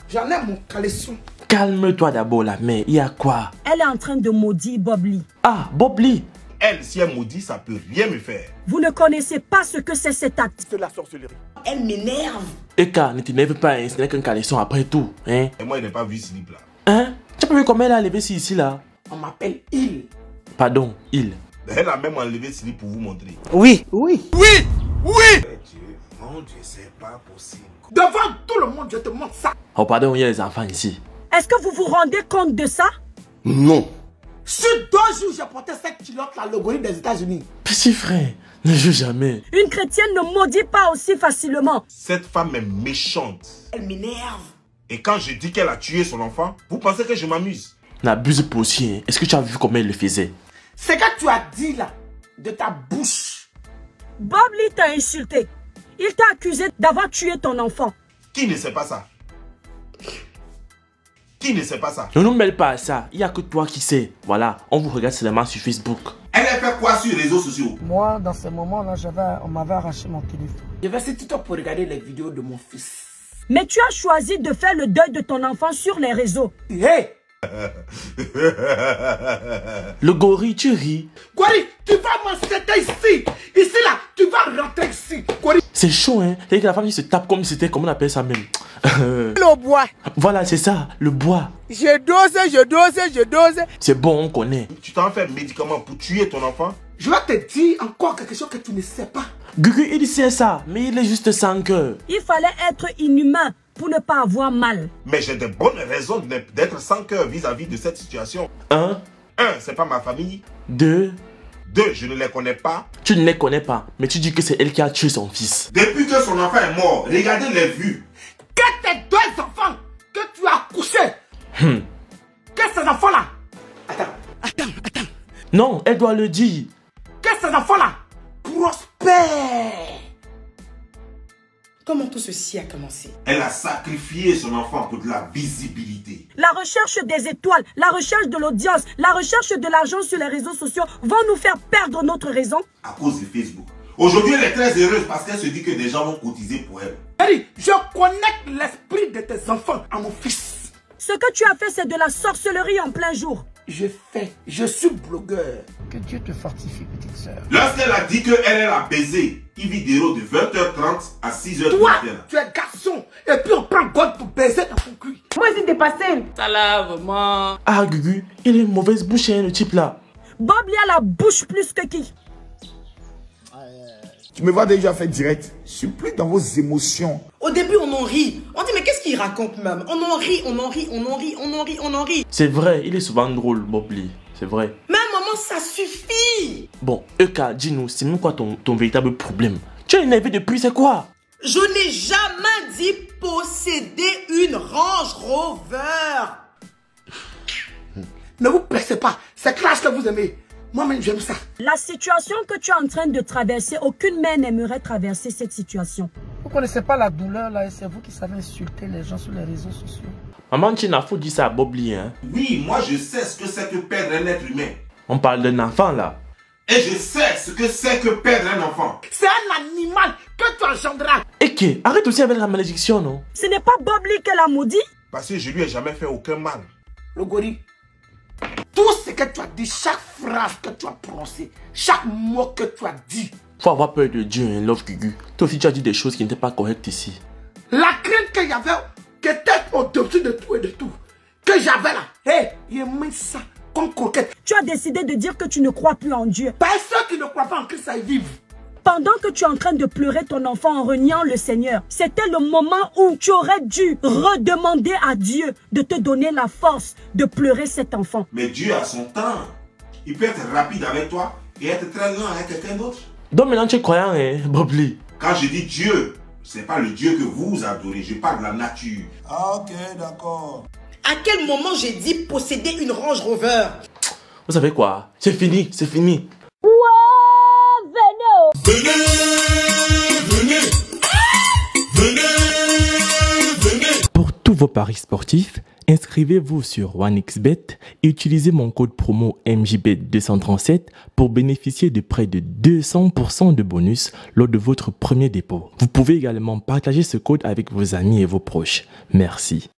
J'enlève mon caleçon. Calme-toi d'abord la mère, il y a quoi? Elle est en train de maudire Bob Lee. Ah, Bob Lee. Elle, si elle maudit, ça peut rien me faire. Vous ne connaissez pas ce que c'est cet acte. C'est la sorcellerie. Elle m'énerve. Eka, ne t'énerve pas, hein, ce n'est qu'un caleçon après tout. Hein? Et moi, je n'ai pas vu ce slip là. Hein? Tu as pas vu comment elle a levé ici là? On m'appelle il. Pardon, il. Elle a même enlevé ce slip pour vous montrer. Oui. Oui. Dieu, mon Dieu, c'est pas possible. Devant tout le monde, je te montre ça. Oh pardon, il y a les enfants ici. Est-ce que vous vous rendez compte de ça? Non. Sur 2 jours, j'ai porté cette culotte là, le gorille des États-Unis. Petit frère, ne joue jamais. Une chrétienne ne maudit pas aussi facilement. Cette femme est méchante. Elle m'énerve. Et quand je dis qu'elle a tué son enfant, vous pensez que je m'amuse? N'abuse pas aussi, hein. Est-ce que tu as vu comment elle le faisait? Ce que tu as dit là, de ta bouche. Bob Lee t'a insulté. Il t'a accusé d'avoir tué ton enfant. Qui ne sait pas ça? Qui ne sait pas ça? Ne nous mêle pas à ça, il n'y a que toi qui sais. Voilà, on vous regarde seulement sur Facebook. Elle a fait quoi sur les réseaux sociaux? Moi, dans ce moment-là, on m'avait arraché mon téléphone. Je vais sur TikTok pour regarder les vidéos de mon fils. Mais tu as choisi de faire le deuil de ton enfant sur les réseaux. Hey! Le gorille, tu ris. Kwari, tu vas m'installer ici. Ici là, tu vas rentrer ici. Kwari. C'est chaud, hein. C'est que la femme qui se tape comme si c'était, comment on appelle ça même? Le bois. Voilà, c'est ça, le bois. Je dose. C'est bon, on connaît. Tu t'en fais un médicament pour tuer ton enfant? Je vais te dire encore quelque chose que tu ne sais pas. Gugu, il sait ça, mais il est juste sans cœur. Il fallait être inhumain pour ne pas avoir mal. Mais j'ai de bonnes raisons d'être sans cœur vis-à-vis de cette situation. 1, 1, c'est pas ma famille. 2, 2, je ne les connais pas. tu ne les connais pas, mais tu dis que c'est elle qui a tué son fils. Depuis que son enfant est mort, regardez les vues. Que tes 2 enfants que tu as couchés. Que ces enfants-là. Attends. Non, elle doit le dire. Que ces enfants-là prospèrent. Comment tout ceci a commencé? Elle a sacrifié son enfant pour de la visibilité. La recherche des étoiles, la recherche de l'audience, la recherche de l'argent sur les réseaux sociaux vont nous faire perdre notre raison. À cause de Facebook. Aujourd'hui, elle est très heureuse parce qu'elle se dit que des gens vont cotiser pour elle. Harry, je connecte l'esprit de tes enfants à mon fils. Ce que tu as fait, c'est de la sorcellerie en plein jour. Je suis blogueur. Que Dieu te fortifie, petite soeur. Lorsqu'elle a dit qu'elle a baisé Yves Dero de 20h30 à 6h30. Toi, tu es garçon. Et puis on prend God pour baiser dans ton cul. Moi, c'est dépassé. Ça là, vraiment. Ah, Gugu, il est mauvaise bouche, hein, le type là. Bob Lee a la bouche plus que qui? Tu me vois déjà fait direct. Je suis plus dans vos émotions. Au début, on en rit. On dit, mais qu'est-ce qu'il raconte même? On en rit. C'est vrai, il est souvent drôle, Bob Lee. C'est vrai. Mais maman, ça suffit. Bon, Eka, dis-nous, c'est même quoi ton véritable problème? Tu es énervé depuis, c'est quoi? Je n'ai jamais dit posséder une Range Rover. Ne vous pressez pas. C'est classe que vous aimez. Moi-même, j'aime ça. La situation que tu es en train de traverser, aucune mère n'aimerait traverser cette situation. Vous connaissez pas la douleur là et c'est vous qui savez insulter les gens sur les réseaux sociaux. Maman, tu n'as faut dire ça à Bob Lee, hein? Oui, moi je sais ce que c'est que perdre un être humain. On parle d'un enfant là. Et je sais ce que c'est que perdre un enfant. C'est un animal que tu engendras. Eke, arrête aussi avec la malédiction, non? Ce n'est pas Bob Lee qu'elle a maudit. Parce que je lui ai jamais fait aucun mal. Le gorille. Tout ce que tu as dit, chaque phrase que tu as prononcée, chaque mot que tu as dit. Faut avoir peur de Dieu, hein, Love Gugu. Toi aussi, tu as dit des choses qui n'étaient pas correctes ici. La crainte qu'il y avait, qui était au-dessus de tout et de tout, que j'avais là, hé, il met ça comme croquette. Tu as décidé de dire que tu ne crois plus en Dieu. Pas ceux qui ne croient pas en Christ, ça y vivent. Pendant que tu es en train de pleurer ton enfant en reniant le Seigneur, c'était le moment où tu aurais dû redemander à Dieu de te donner la force de pleurer cet enfant. Mais Dieu a son temps. Il peut être rapide avec toi et être très lent avec quelqu'un d'autre. Donc maintenant tu es croyant, hein, Bob Lee? Quand je dis Dieu, c'est pas le Dieu que vous adorez, je parle de la nature. Ah, ok, d'accord. À quel moment j'ai dit posséder une Range Rover? Vous savez quoi? C'est fini, c'est fini. Pour tous vos paris sportifs, inscrivez-vous sur OneXBet et utilisez mon code promo MJBet237 pour bénéficier de près de 200% de bonus lors de votre premier dépôt. Vous pouvez également partager ce code avec vos amis et vos proches. Merci.